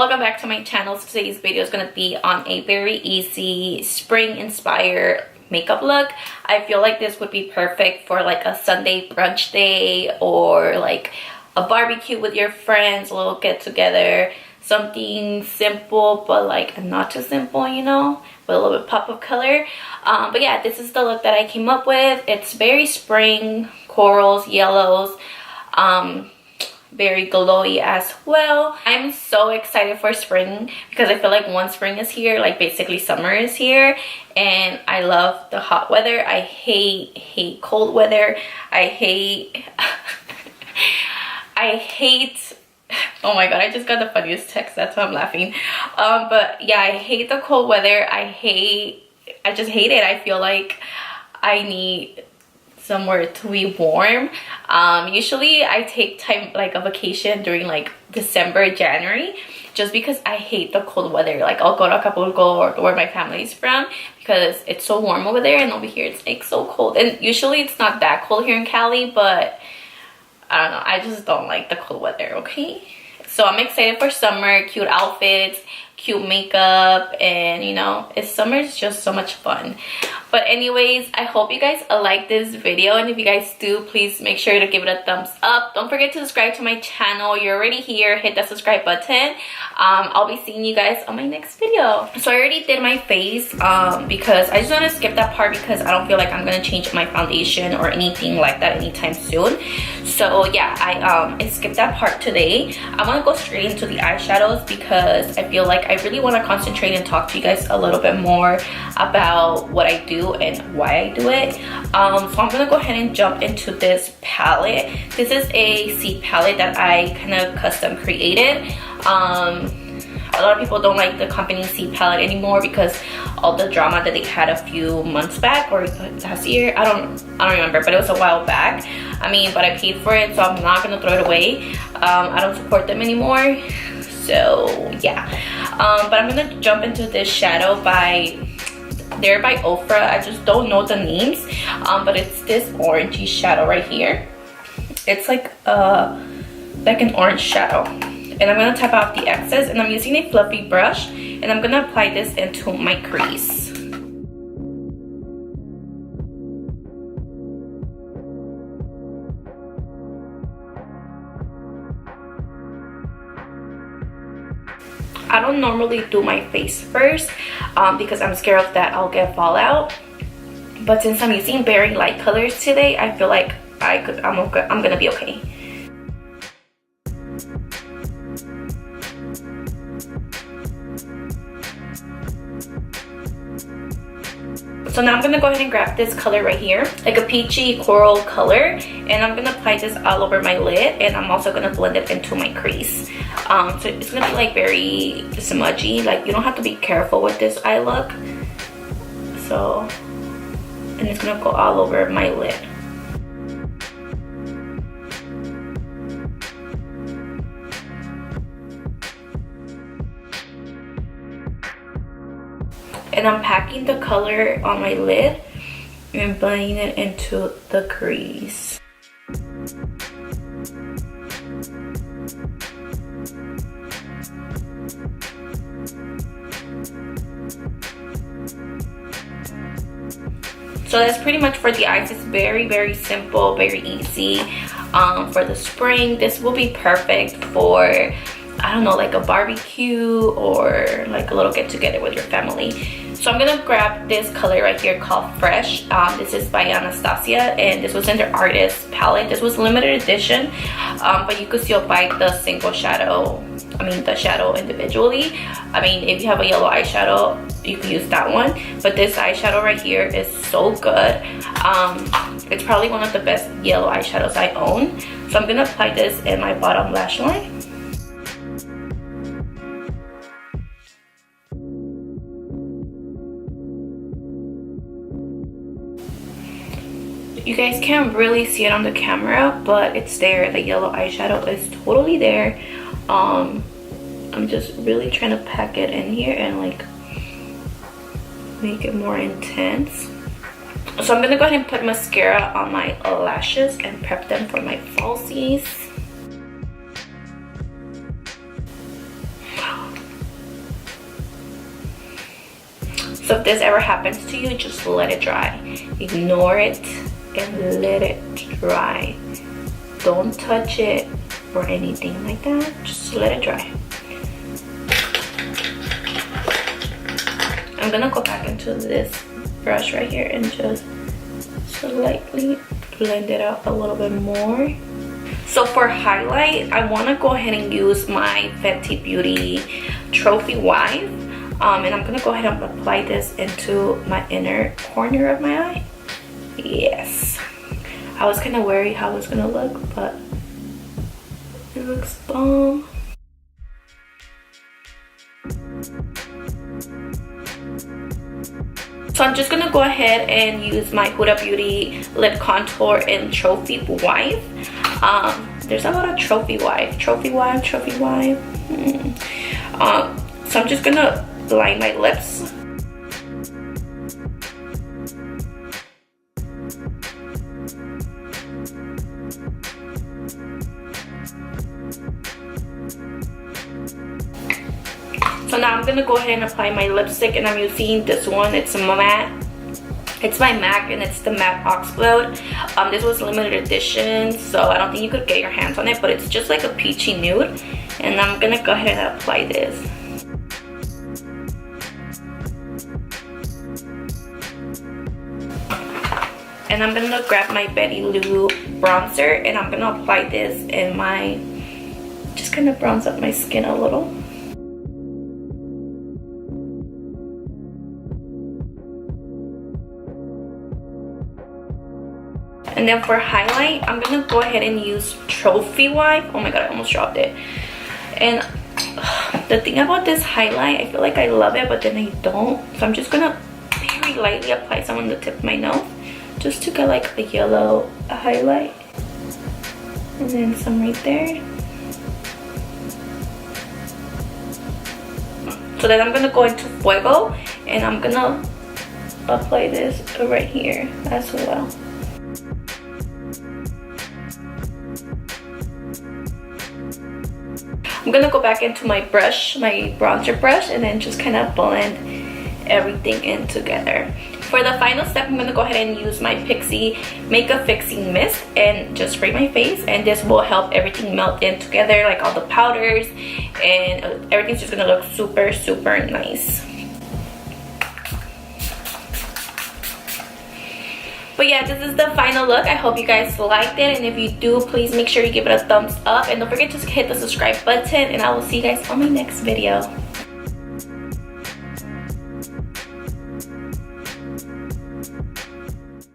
welcome back to my channel. So today's video is going to be on a very easy spring inspired makeup look. I feel like this would be perfect for like a Sunday brunch day or like a barbecue with your friends, a little get together, something simple but like not too simple, you know, with a little bit pop of color. But yeah, this is the look that I came up with. It's very spring, corals, yellows, very glowy as well. I'm so excited for spring because I feel like once spring is here, like basically summer is here, and I love the hot weather. I hate cold weather. I hate oh my god, I just got the funniest text, that's why I'm laughing. But yeah, I hate the cold weather. I just hate it. I feel like I need somewhere to be warm. Usually I take time like a vacation during like December, January, just because I hate the cold weather. Like I'll go to Acapulco or where my family's from because it's so warm over there, and over here it's like so cold. And usually it's not that cold here in Cali, but I don't know, I just don't like the cold weather, okay? So I'm excited for summer, cute outfits, cute makeup, and you know, summer is just so much fun. But anyways, I hope you guys like this video, and if you guys do, please make sure to give it a thumbs up. Don't forget to subscribe to my channel. You're already here, hit that subscribe button. I'll be seeing you guys on my next video. So I already did my face because I just want to skip that part because I don't feel like I'm gonna change my foundation or anything like that anytime soon. So yeah, I skipped that part today. I want to go straight into the eyeshadows because I feel like I really want to concentrate and talk to you guys a little bit more about what I do and why I do it. So I'm gonna go ahead and jump into this palette. This is a seed palette that I kind of custom created. A lot of people don't like the company seed palette anymore because all the drama that they had a few months back or last year. I don't remember, but it was a while back. I mean, but I paid for it, so I'm not gonna throw it away. I don't support them anymore, so yeah. But I'm gonna jump into this shadow by Ofra. I just don't know the names, but it's this orangey shadow right here. It's like an orange shadow, and I'm gonna tap out the excess, and I'm using a fluffy brush, and I'm gonna apply this into my crease. I don't normally do my face first because I'm scared of that I'll get fallout. But since I'm using very light colors today, I feel like I'm gonna be okay. So now I'm gonna go ahead and grab this color right here, like a peachy coral color, and I'm gonna apply this all over my lid, and I'm also gonna blend it into my crease. So it's gonna be like very smudgy. Like you don't have to be careful with this eye look. So, and it's gonna go all over my lid. And I'm packing the color on my lid and blending it into the crease. So that's pretty much for the eyes. It's very, very simple, very easy. For the spring, this will be perfect for, I don't know, like a barbecue or like a little get together with your family. So I'm gonna grab this color right here called Fresh. This is by Anastasia, and this was in their artist palette. This was limited edition, but you could still buy the single shadow. I mean the shadow individually. I mean, if you have a yellow eyeshadow, you can use that one. But this eyeshadow right here is so good. It's probably one of the best yellow eyeshadows I own. So I'm gonna apply this in my bottom lash line. You guys can't really see it on the camera, but it's there. The yellow eyeshadow is totally there. I'm just really trying to pack it in here and like make it more intense. So I'm gonna go ahead and put mascara on my lashes and prep them for my falsies. if this ever happens to you, just let it dry. Ignore it and let it dry. Don't touch it or anything like that. Just let it dry. I'm gonna go back into this brush right here and just slightly blend it out a little bit more. So for highlight, I want to go ahead and use my Fenty Beauty Trophy Wipe. And I'm gonna go ahead and apply this into my inner corner of my eye. Yes. I was kind of worried how it's gonna look, but it looks bomb. So I'm just gonna go ahead and use my HIIII Beauty Lip Contour and Trophy Wipe. There's a lot of trophy wipe. So I'm just gonna line my lips. So now I'm gonna go ahead and apply my lipstick, and I'm using this one. It's matte. It's by MAC, and it's the matte Oxblood. This was limited edition, so I don't think you could get your hands on it, but it's just like a peachy nude. And I'm gonna go ahead and apply this. And I'm gonna grab my Betty Lou bronzer, and I'm gonna apply this in my, just kind of bronze up my skin a little. And then for highlight, I'm gonna go ahead and use Trophy Wipe. Oh my god, I almost dropped it. And the thing about this highlight, I feel like I love it, but then I don't. So I'm just gonna very lightly apply some on the tip of my nose, just to get like a yellow highlight. And then some right there. So then I'm gonna go into Fuego, and I'm gonna apply this right here as well. I'm gonna go back into my brush, my bronzer brush, and then just kind of blend everything in together. For the final step, I'm gonna go ahead and use my Pixie Makeup Fixing Mist and just spray my face, and this will help everything melt in together, like all the powders, and everything's just gonna look super, super nice. But yeah, this is the final look. I hope you guys liked it, and if you do, please make sure you give it a thumbs up, and don't forget to hit the subscribe button, and I will see you guys on my next video.